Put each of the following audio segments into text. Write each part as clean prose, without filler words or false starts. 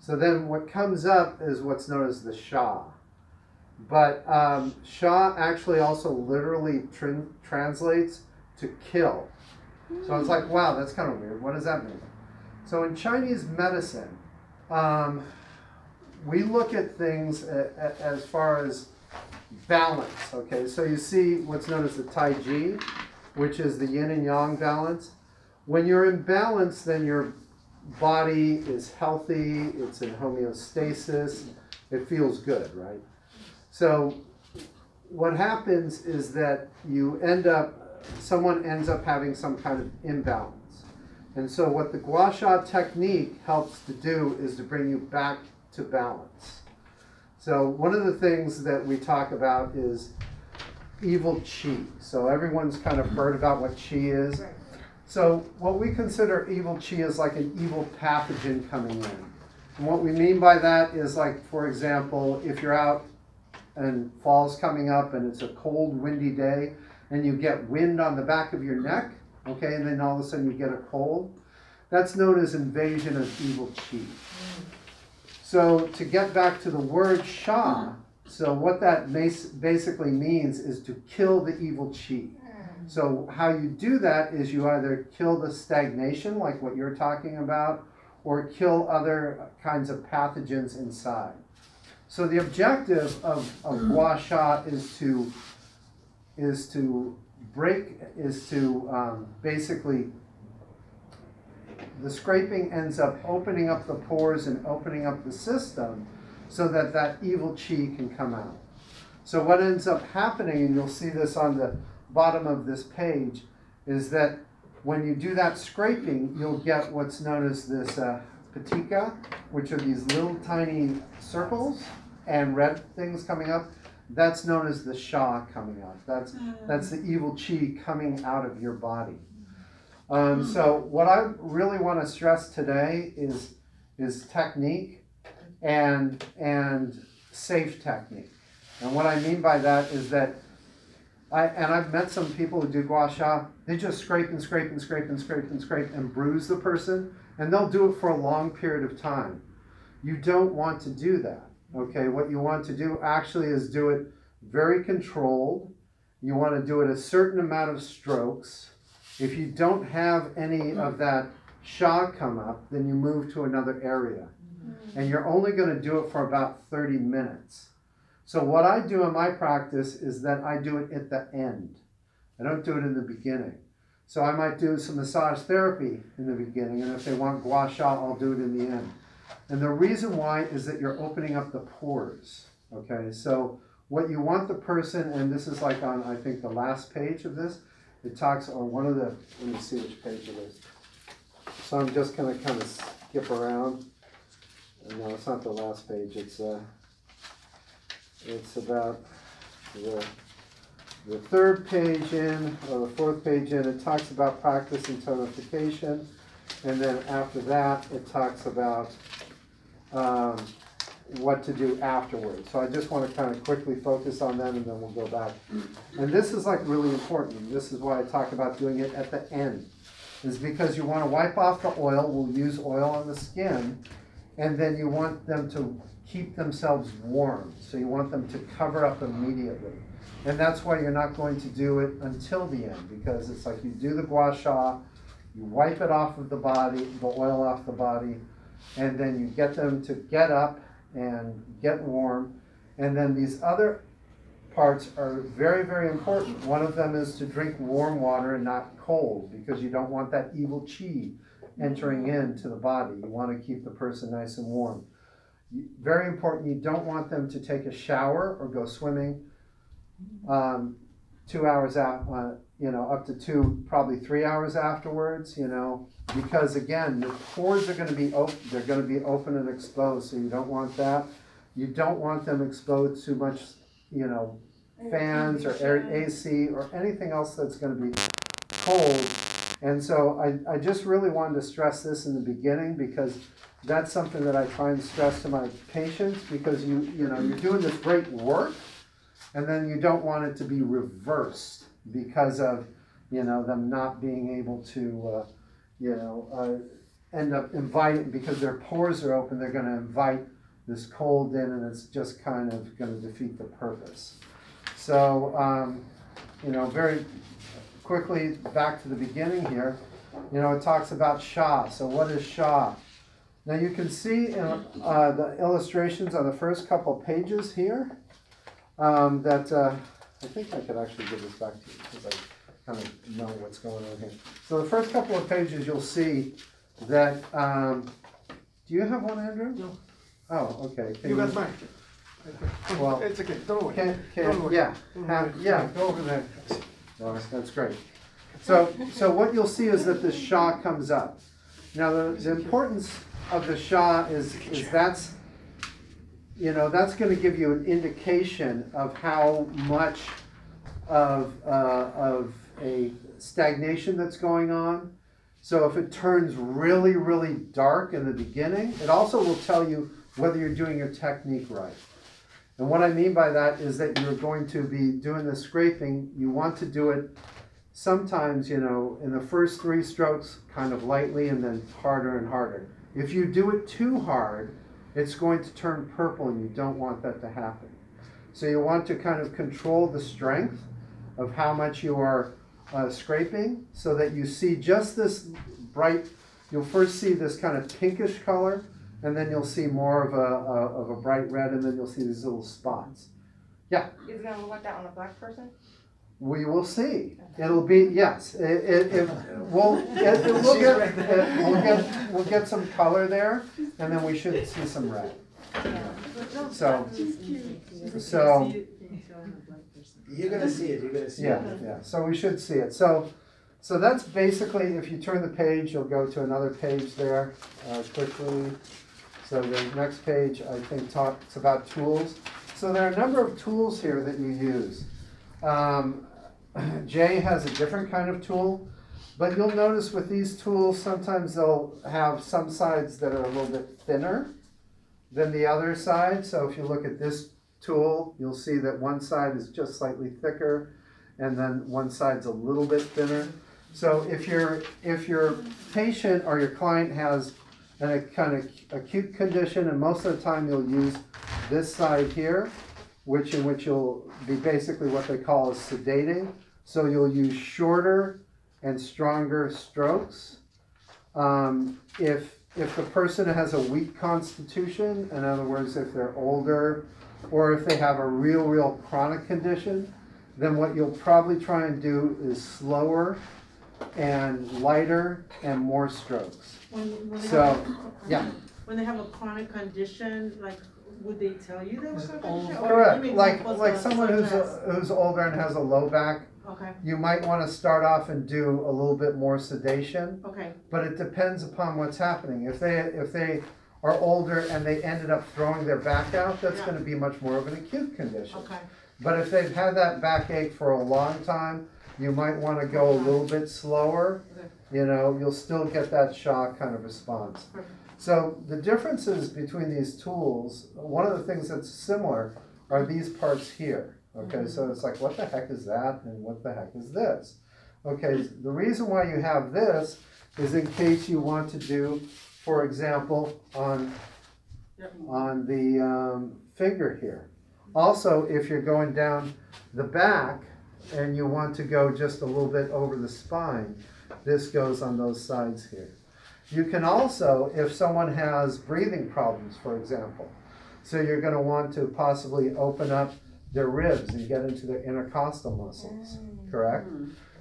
So then what comes up is what's known as the Sha. But Sha actually also literally translates to kill. So it's like, wow, that's kind of weird. What does that mean? So in Chinese medicine, we look at things as far as balance, okay? So you see what's known as the Tai Chi, which is the yin and yang balance. When you're in balance, then your body is healthy, it's in homeostasis, it feels good, right? So what happens is that someone ends up having some kind of imbalance. And so what the Gua Sha technique helps to do is to bring you back to balance. So one of the things that we talk about is evil chi. So everyone's kind of heard about what chi is. Right. So what we consider evil chi is like an evil pathogen coming in. And what we mean by that is, like, for example, if you're out and fall's coming up and it's a cold, windy day and you get wind on the back of your neck, okay, and then all of a sudden you get a cold, that's known as invasion of evil chi. So to get back to the word Sha, so what that basically means is to kill the evil chi. So how you do that is you either kill the stagnation, like what you're talking about, or kill other kinds of pathogens inside. So the objective of Gua Sha is to basically, the scraping ends up opening up the pores and opening up the system so that that evil chi can come out. So what ends up happening, and you'll see this on the bottom of this page, is that when you do that scraping, you'll get what's known as this patika, which are these little tiny circles and red things coming up. That's known as the Sha coming out. That's the evil chi coming out of your body. So what I really want to stress today is technique and safe technique. And what I mean by that is that I've met some people who do Gua Sha. They just scrape and scrape and scrape and scrape and scrape and bruise the person, and they'll do it for a long period of time. You don't want to do that, okay? What you want to do actually is do it very controlled. You want to do it a certain amount of strokes. If you don't have any of that Sha come up, then you move to another area. And you're only going to do it for about 30 minutes. So what I do in my practice is that I do it at the end. I don't do it in the beginning. So I might do some massage therapy in the beginning, and if they want Gua Sha, I'll do it in the end. And the reason why is that you're opening up the pores, okay? So what you want the person, and this is like on, I think, the last page of this, it talks on one of the, let me see which page it is. So I'm just going to kind of skip around. No, it's not the last page. It's about the third page in, or the fourth page in. It talks about practice and tonification. And then after that, it talks about what to do afterwards. So I just want to kind of quickly focus on them, and then we'll go back. And this is like really important. This is why I talk about doing it at the end. Is because you want to wipe off the oil. We'll use oil on the skin. And then you want them to keep themselves warm. So you want them to cover up immediately. And that's why you're not going to do it until the end, because it's like you do the Gua Sha, you wipe it off of the body, the oil off the body, and then you get them to get up and get warm. And then these other parts are very, very important. One of them is to drink warm water and not cold, because you don't want that evil chi entering into the body. You want to keep the person nice and warm. Very important, you don't want them to take a shower or go swimming 2 hours out, up to probably 3 hours afterwards, because again, the pores are going to be open, they're going to be open and exposed, so you don't want that. You don't want them exposed to much, fans or AC or anything else that's going to be cold. And so I just really wanted to stress this in the beginning, because that's something that I try and stress to my patients, because you're doing this great work, and then you don't want it to be reversed because of them not being able to end up inviting, because their pores are open, they're going to invite this cold in, and it's just kind of going to defeat the purpose. So, you know, very quickly back to the beginning here, you know, it talks about Sha. So what is Sha? Now you can see in the illustrations on the first couple pages here that I think I could actually give this back to you because I kind of know what's going on here. So the first couple of pages you'll see that, do you have one, Andrew? No. Oh, okay. You got mine. Well, it's okay. Don't worry. Don't worry. Yeah, go over there. That's great. So what you'll see is that the Sha comes up. Now the importance of the Sha is that's, you know, that's going to give you an indication of how much of a stagnation that's going on. So if it turns really, really dark in the beginning, it also will tell you whether you're doing your technique right. And what I mean by that is that you're going to be doing the scraping. You want to do it sometimes, you know, in the first 3 strokes kind of lightly and then harder and harder. If you do it too hard, it's going to turn purple, and you don't want that to happen. So you want to kind of control the strength of how much you are scraping, so that you see just this bright, you'll first see this kind of pinkish color, and then you'll see more of a bright red, and then you'll see these little spots. Yeah? Is it going to look like that on a black person? We will see. It'll be, yes. We'll get some color there, and then we should see some red. So you're gonna see it. You're gonna see it. Yeah. So we should see it. So that's basically, if you turn the page, you'll go to another page there quickly. So the next page, I think, talks about tools. So there are a number of tools here that you use. Jay has a different kind of tool, but you'll notice with these tools, sometimes they'll have some sides that are a little bit thinner than the other side. So if you look at this tool, you'll see that one side is just slightly thicker, and then one side's a little bit thinner. So if your patient or your client has a kind of acute condition, and most of the time you'll use this side here, in which you'll be basically what they call is sedating. So you'll use shorter and stronger strokes. If the person has a weak constitution, in other words, if they're older, or if they have a real chronic condition, then what you'll probably try and do is slower and lighter and more strokes. When they have a chronic condition, like, would they tell you they were condition? Correct. Like someone who's older and has a low back. Okay. You might want to start off and do a little bit more sedation. Okay. But it depends upon what's happening. If they are older and they ended up throwing their back out, that's going to be much more of an acute condition. Okay. But if they've had that backache for a long time, you might want to go a little bit slower. Okay. You know, you'll still get that shock kind of response. Perfect. So the differences between these tools, one of the things that's similar are these parts here. Okay, so it's like, what the heck is that, and what the heck is this? Okay, the reason why you have this is in case you want to do, for example, on the finger here. Also, if you're going down the back and you want to go just a little bit over the spine, this goes on those sides here. You can also, if someone has breathing problems, for example, so you're going to want to possibly open up their ribs and get into their intercostal muscles, correct?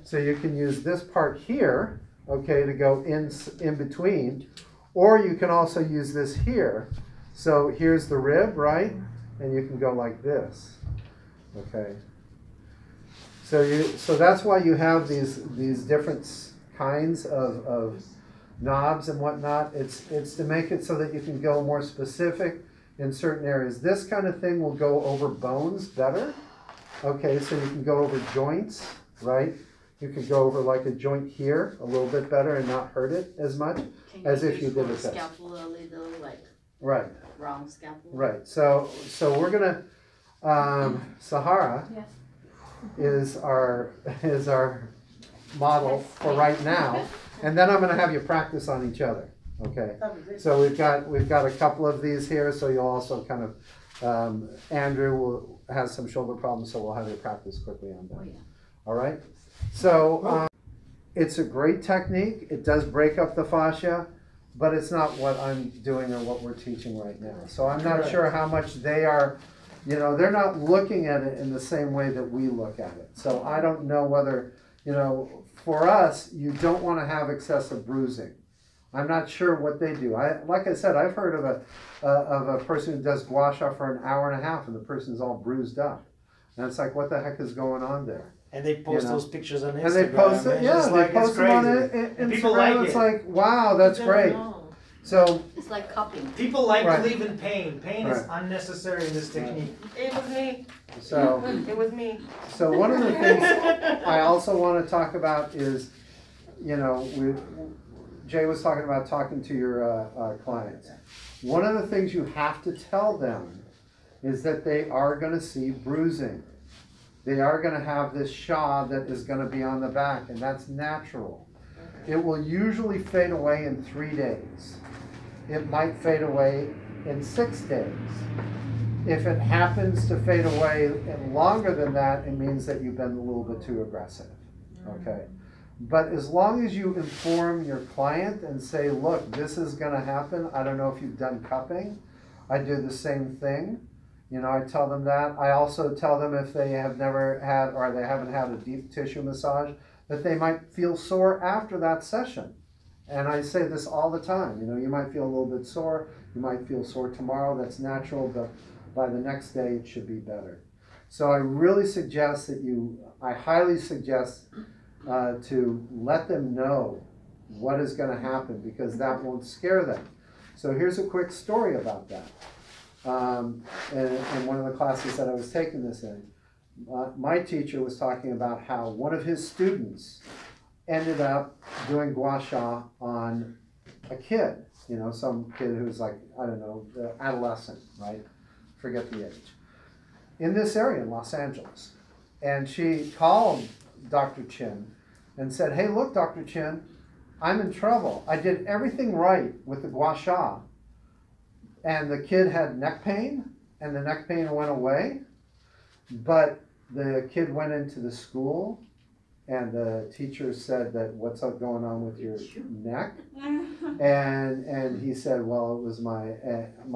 So you can use this part here, okay, to go in between, or you can also use this here. So here's the rib, right? And you can go like this, okay? So that's why you have these different kinds of knobs and whatnot. It's to make it so that you can go more specific in certain areas. This kind of thing will go over bones better. Okay, so you can go over joints, right? You could go over like a joint here a little bit better and not hurt it as much as if you did it this. Scalpel a little, like right. Wrong scalpel. Right. So we're gonna Sahara is our model for right now, and then I'm gonna have you practice on each other. Okay, That'd be great. so we've got a couple of these here, so you'll also kind of, Andrew has some shoulder problems, so we'll have you practice quickly on Oh, that. yeah. All right, so it's a great technique. It does break up the fascia, but it's not what I'm doing or what we're teaching right now. So I'm not Correct. sure how much they are, you know, they're not looking at it in the same way that we look at it. So I don't know whether, you know, for us, you don't want to have excessive bruising. I'm not sure what they do. Like I said, I've heard of a person who does Gua Sha for an hour and a half, and the person's all bruised up, and it's like, what the heck is going on there? And they post You know. those pictures on Instagram. And they post it, it's yeah, just they like, it's post them on crazy. And people Instagram. like It's it. like, wow, that's You don't great. know. So It's like cupping. People like Right. to live in pain. Pain is Right. unnecessary in this technique. It was me. so It was me. so one of the things I also want to talk about is, you know, Jay was talking about talking to your clients. One of the things you have to tell them is that they are going to see bruising. They are going to have this Sha that is going to be on the back, and that's natural. It will usually fade away in 3 days. It might fade away in 6 days. If it happens to fade away longer than that, it means that you've been a little bit too aggressive, okay? But as long as you inform your client and say, look, this is gonna happen, I don't know if you've done cupping, I do the same thing. You know, I tell them that. I also tell them if they have never had, or they haven't had a deep tissue massage, that they might feel sore after that session. And I say this all the time, you know, you might feel a little bit sore, you might feel sore tomorrow, that's natural, but by the next day it should be better. So I really suggest that I highly suggest to let them know what is going to happen, because that won't scare them. So here's a quick story about that. In one of the classes that I was taking this in, my teacher was talking about how one of his students ended up doing Gua Sha on a kid, you know, some kid who's like, I don't know, adolescent, right? Forget the age. In this area in Los Angeles. And she called Dr. Chin and said, hey, look, Dr. Chin, I'm in trouble. I did everything right with the Gua Sha, and the kid had neck pain, and the neck pain went away, but the kid went into the school, and the teacher said that, what's up going on with your neck? And he said, well, it was my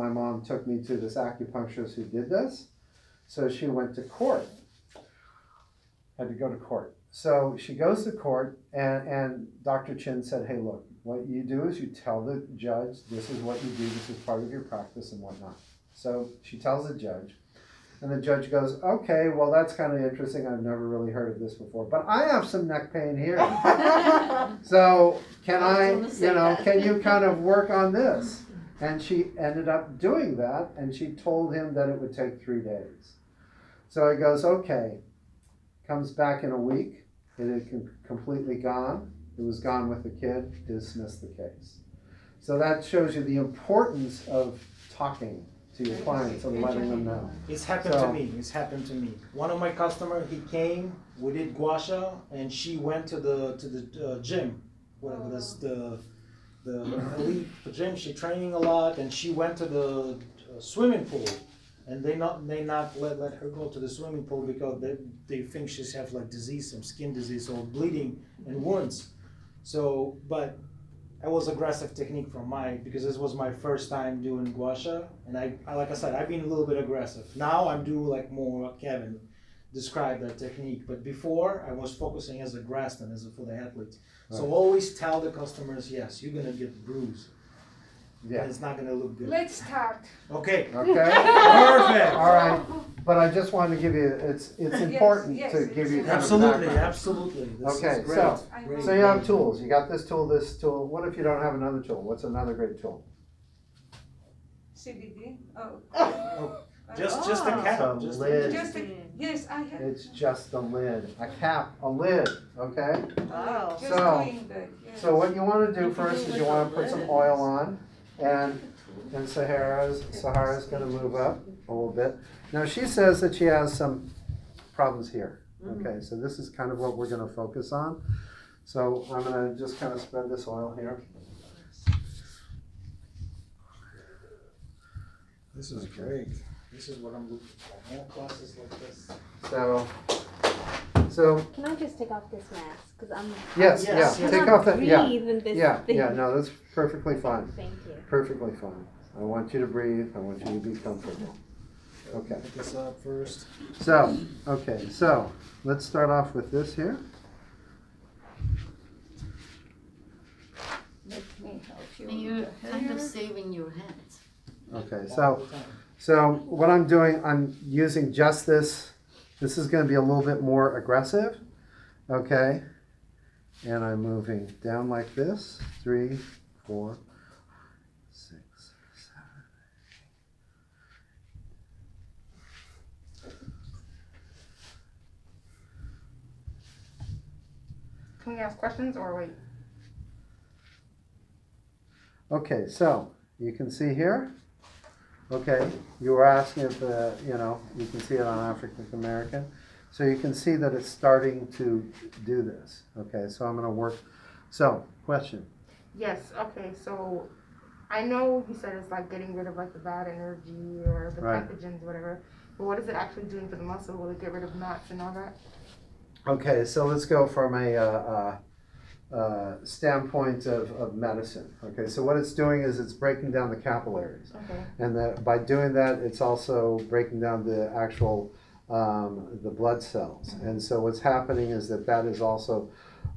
mom took me to this acupuncturist who did this. So she went to court, had to go to court. So she goes to court, and Dr. Chin said, hey, look, what you do is you tell the judge, this is what you do, this is part of your practice and whatnot. So she tells the judge, and the judge goes, okay, well, that's kind of interesting. I've never really heard of this before, but I have some neck pain here. So can you kind of work on this? And she ended up doing that, and she told him that it would take 3 days. So he goes, okay, comes back in a week, it had completely gone. It was gone with the kid, dismissed the case. So that shows you the importance of talking to your clients and letting them know. It's happened to me. It's happened to me. One of my customers, he came, we did Gua Sha, and she went to the gym, whatever that's the elite gym. She training a lot, and she went to the swimming pool, and they not let her go to the swimming pool because they think she's have like disease, some skin disease or bleeding and wounds. So, but it was aggressive technique from because this was my first time doing Gua Sha, and I like I said, I've been a little bit aggressive. Now I'm doing like more Kevin described that technique, but before I was focusing as a grass and for the athletes. So always tell the customers, yes, you're gonna get bruised. Yeah, it's not gonna look good. Let's start. Okay. Okay. Perfect. All right. But I just wanted to give you, it's important to give you kind of Absolutely, background. absolutely. This Okay, is great. so- Great. So you have tools. You got this tool, this tool. What if you don't have another tool? What's another great tool? CBD. Oh. Just a cap. So Just lid. Just a, yes, I have. It's just a lid, a cap, a lid, okay? Wow. Just So- doing good. Yes. So what you want to do first is you want to put some oil on, and Sahara's going to move up a little bit. Now she says that she has some problems here. Okay, so this is kind of what we're going to focus on. So I'm going to just kind of spread this oil here. This is great. This is what I'm looking for. More classes like this. So, Can I just take off this mask? Because I'm. yes, Yes, yeah, yes. take off that, yeah, Breathe in this yeah, thing. yeah, no, that's perfectly fine, Thank you. perfectly fine. I want you to breathe, I want you to be comfortable. Okay, Put this up first. so, okay, so, let's start off with this here. Let me help you. And you're kind of saving your hands. Okay, so what I'm doing, I'm using just this. This is going to be a little bit more aggressive, okay? And I'm moving down like this, 3, 4, 6, 7. Can we ask questions or wait? Okay, so you can see here. Okay, you were asking if you can see it on African American. So you can see that it's starting to do this. Okay, so I'm going to work. So, question. Yes, okay, so I know you said it's like getting rid of like the bad energy or the Right. pathogens, whatever. But what is it actually doing for the muscle? Will it get rid of knots and all that? Okay, so let's go from a standpoint of medicine. Okay, so what it's doing is it's breaking down the capillaries. Okay. And by doing that, it's also breaking down the actual the blood cells. And so what's happening is that is also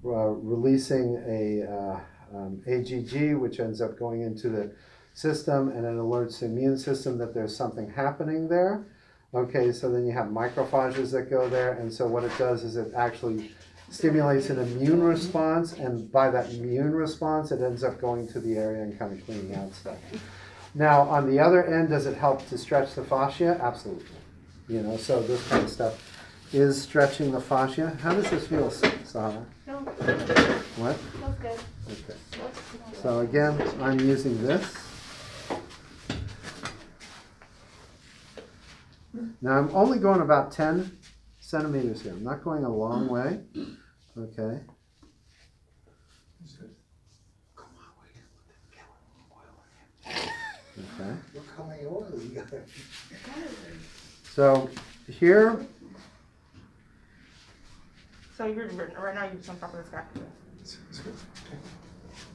releasing a AGG, which ends up going into the system, and it alerts the immune system that there's something happening there. Okay, so then you have macrophages that go there, and so what it does is it actually stimulates an immune response, and by that immune response, it ends up going to the area and kind of cleaning out stuff. Now, on the other end, does it help to stretch the fascia? Absolutely. So this kind of stuff is stretching the fascia. How does this feel, Sahara? What? Feels good. Okay. So again, I'm using this. Now I'm only going about 10 centimeters here. I'm not going a long way. Okay. Okay. Look how many oil you got. So here, So you're right now you're just on top of the scapula.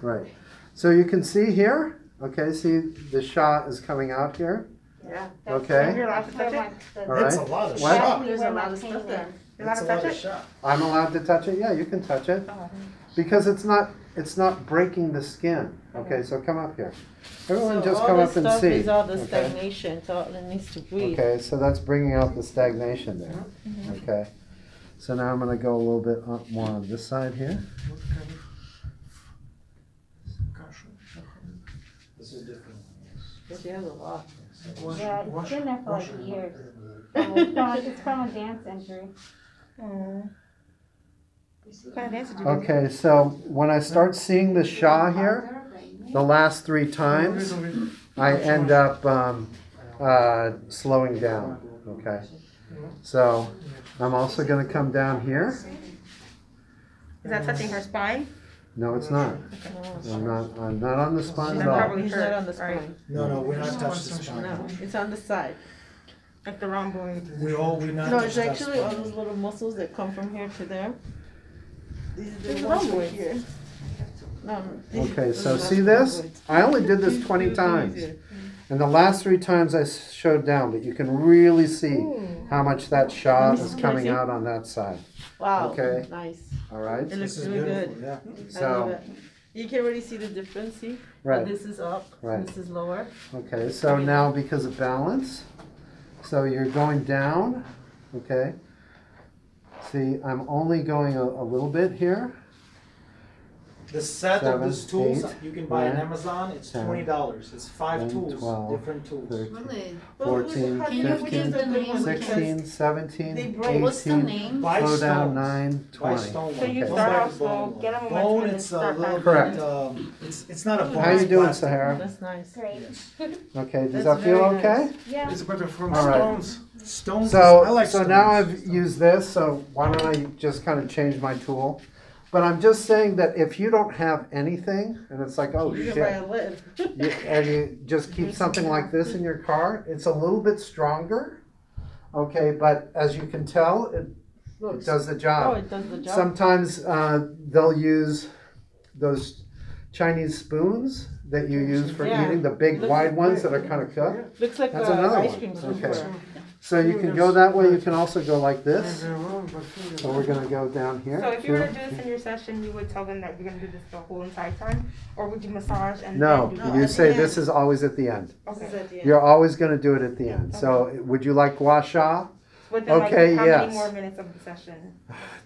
right. So you can see here, okay, see the Sha is coming out here. Yeah. Okay. You're allowed to touch it? All right. That's a lot of What? shot. There's a lot of stuff there. You're allowed That's to a lot touch of it? shot. I'm allowed to touch it? Yeah, you can touch it. Oh. Because it's not breaking the skin. Okay, so come up here. Everyone just all come this up and stuff see. is all the Okay? stagnation, so it needs to breathe. Okay, so that's bringing out the stagnation there. Okay. So now I'm going to go a little bit more on this side here. This is different. But she has a lot. Yeah, it's been there for like years. It's from a dance injury. What kind of dance did you do? Okay, so when I start seeing the Sha here, the last 3 times, I end up slowing down. Okay. So I'm also going to come down here. Is that touching her spine? No, it's not. I'm not on the spine She's at not all. probably He's hurt, not on the right? spine. No, we're not touching the spine. No, it's on the side. Like the rhomboid. We're not No, touching it's that actually all spine. those little muscles that come from here to there. These are It's the ones rhomboids. right here. No, Okay, these so are see the this? rhomboids. I only did this 20 times. And the last 3 times I showed down, but you can really see how much that Sha Let me is see, coming can I see? out on that side. Wow, Okay. nice. All right? It looks This is really beautiful, good. yeah. I love So, it. You can really see the difference, see? right. This is up, Right. this is lower. Okay, so now because of balance, so you're going down, okay? See, I'm only going a little bit here. The set of 7, these tools 8, you can buy on 9, Amazon. It's 10, $20. It's 5 11, tools, 12, different tools. 13, Really? 14, How do you know which is 15, the good one? 16, Because 17, they 18, break. What's the name? Buy slow down, stones. 9, Buy 20. stone So you one. start Don't buy off the slow, bone get 'em one. momentum, Bone, and it's a start little back. Correct. bit, it's not a bone. How you it's doing, plastic. Sahara? That's nice. Great. Okay, does That's that feel very okay? nice. Yeah. It's better from All right. stones. Stones, I So, like so stones. now I've used this, so why don't I just kind of change my tool? But I'm just saying that if you don't have anything, and it's like, oh You shit, can buy a lid. and you just keep something like this in your car, it's a little bit stronger. Okay, but as you can tell, it does the Oh, job. it does the job. Sometimes they'll use those Chinese spoons that you use for Yeah. eating, the big wide ones that are kind of cooked. Looks like That's a another ice one. cream scoop. Okay. So you can go that way, you can also go like this. So we're gonna go down here. So if you were to too. do this in your session, you would tell them that you're gonna do this the whole entire time? Or would you massage and No, then do No, you at say the this end. is always at the end. This is Okay. at the end. You're always gonna do it at the end. So would you like Gua Sha? Within Okay, like how yes. many more minutes of the session?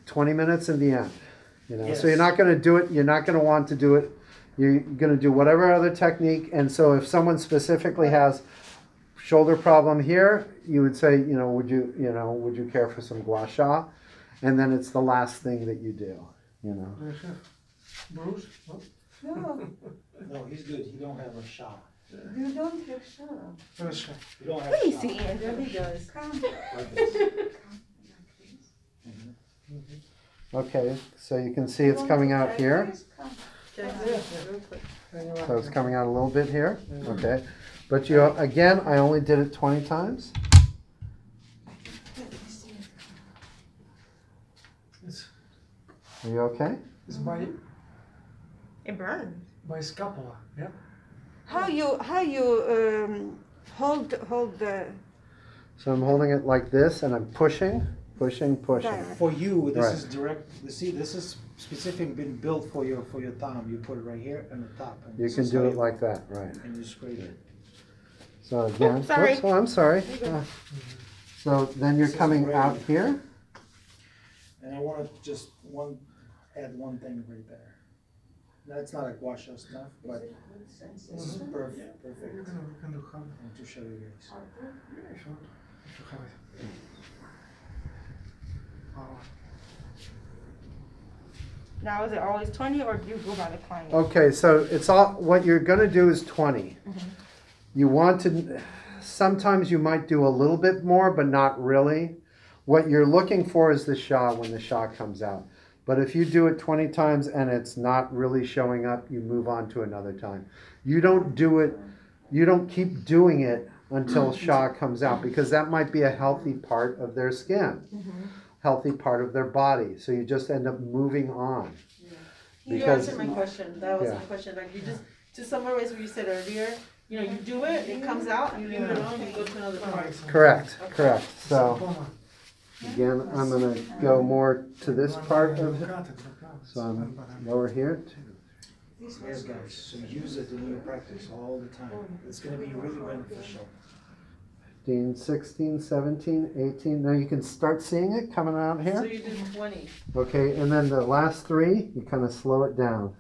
20 minutes in the end. You know, so Yes. you're not gonna do it, you're not gonna want to do it. You're gonna do whatever other technique. And so if someone specifically has shoulder problem here, you would say, would you care for some Gua Sha? And then it's the last thing that you do, Bruce? No, No, he's good. He don't have a shot. you don't have show. He don't have Let a me shot. see, Andrew. He does. Come. Like this. Okay, so you can see it's coming out here. Can I see it real quick? So it's coming out a little bit here, okay? But again, I only did it 20 times. Are you okay? It's by It burns. scapula, yeah? How you hold the So I'm holding it like this and I'm pushing. There. For you, this Right. is direct. You see, this is specific been built for your thumb. You put it right here on the top. And You this can is do how it you- like that, right? And you scrape it. So again, Oops, sorry. whoops, oh, I'm sorry. So then you're This is coming great. out here. And I want to just add one thing right there. That's not a Gua Sha stuff, but this is perfect. We Perfect. can do half. I want to show you guys. Yeah, sure. If you have it. Now, is it always 20 or do you go by the client? Okay, so it's all, what you're gonna do is 20. You want to, sometimes you might do a little bit more, but not really. What you're looking for is the Sha when the Sha comes out. But if you do it 20 times and it's not really showing up, you move on to another time. You don't keep doing it until Sha comes out, because that might be a healthy part of their skin, healthy part of their body. So you just end up moving on. You Because- answered my question. That was Yeah. my question. Like you just to summarize what you said earlier. You do it, it comes out, you leave it alone, you go to another part. Correct. So again, I'm gonna go more to this part of it. So I'm lower here. Yes, guys. So use it in your practice all the time. It's going to be really beneficial. 15, 16, 17, 18. Now you can start seeing it coming out So here. you did 20. Okay, and then the last three, you kind of slow it down.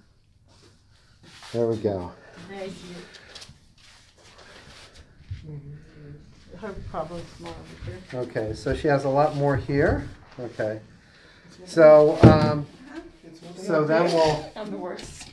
There we go. Now I see it. Her problem is more over here. Okay, so she has a lot more here. Okay. So, so then I'm the worst.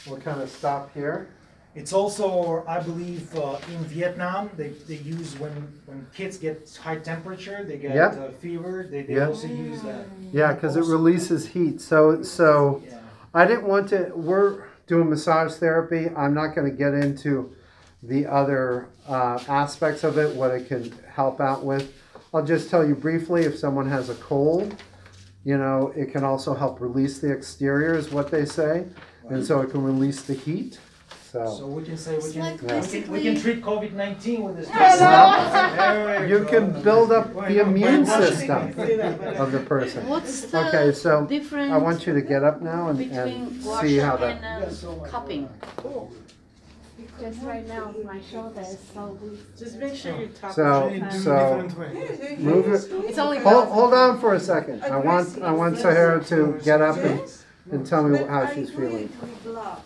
we'll kind of stop here. It's also, I believe, in Vietnam, they use when kids get high temperature, they get Yeah. fever, they Yeah. also use that. Yeah, because it releases heat. So Yeah. I didn't want to, we're doing massage therapy. I'm not going to get into the other aspects of it, what it can help out with. I'll just tell you briefly, if someone has a cold, it can also help release the exterior is what they say. And so it can release the heat. So we can say It's we like can basically- treat COVID-19 with this. You can build up the immune system Say that, but of the person. What's the Okay, so difference I want you to get up now and between Gua see Sha how that. and cupping? Just right now, my shoulder is so weak. just make sure you top So- it. Different way. Move it. It's only Hold on for a second. I want Sahara to get up and tell me But how I she's do feeling. it with love.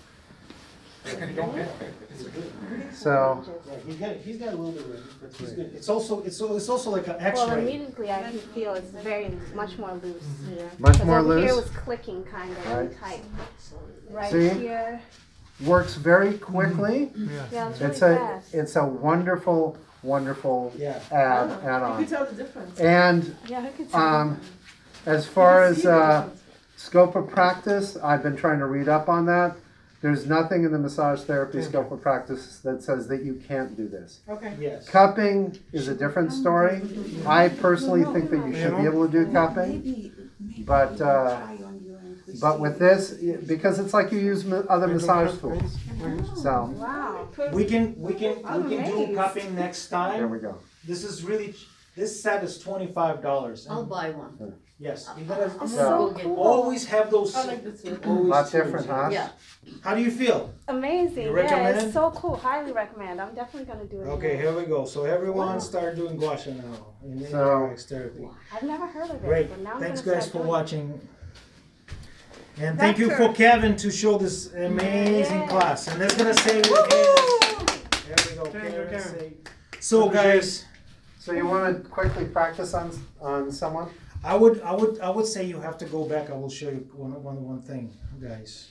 So, Yeah, he's got a little bit of it, but he's good. It's also like an Well, X-ray. immediately I can feel it's much more loose. Yeah. much Because more over here loose. was clicking kind of Right. and tight. Right See? here, Works very quickly. yeah, it's It's really a fast. it's a wonderful Yeah. add You on. can tell the difference. And Yeah, I could see as far as Scope of practice, I've been trying to read up on that. There's nothing in the massage therapy scope of practice that says that you can't do this. Okay. Yes. Cupping is a different story. I personally think that you should be able to do cupping. But with this, because it's like you use other massage tools. So, Wow. We can do cupping next there time. we go. This is really, this set is $25. I'll buy one. Yes, you gotta It's So- so cool. always have those. I like this too. always Lot tools. different, huh? Yeah. How do you feel? Amazing. You Yeah, recommend? it's so cool. Highly recommend. I'm definitely gonna do it. Okay, again. here we go. So everyone start doing Gua Sha now in So- Rx therapy. I've never heard of it. Great. But now I'm Thanks gonna guys start for doing it. watching. And thank you for Kevin to show this amazing Yeah. class. And that's gonna save your hands. There we go. Kevin, save. So guys, So you want to quickly practice on someone? I would say you have to go back. I will show you one thing, guys.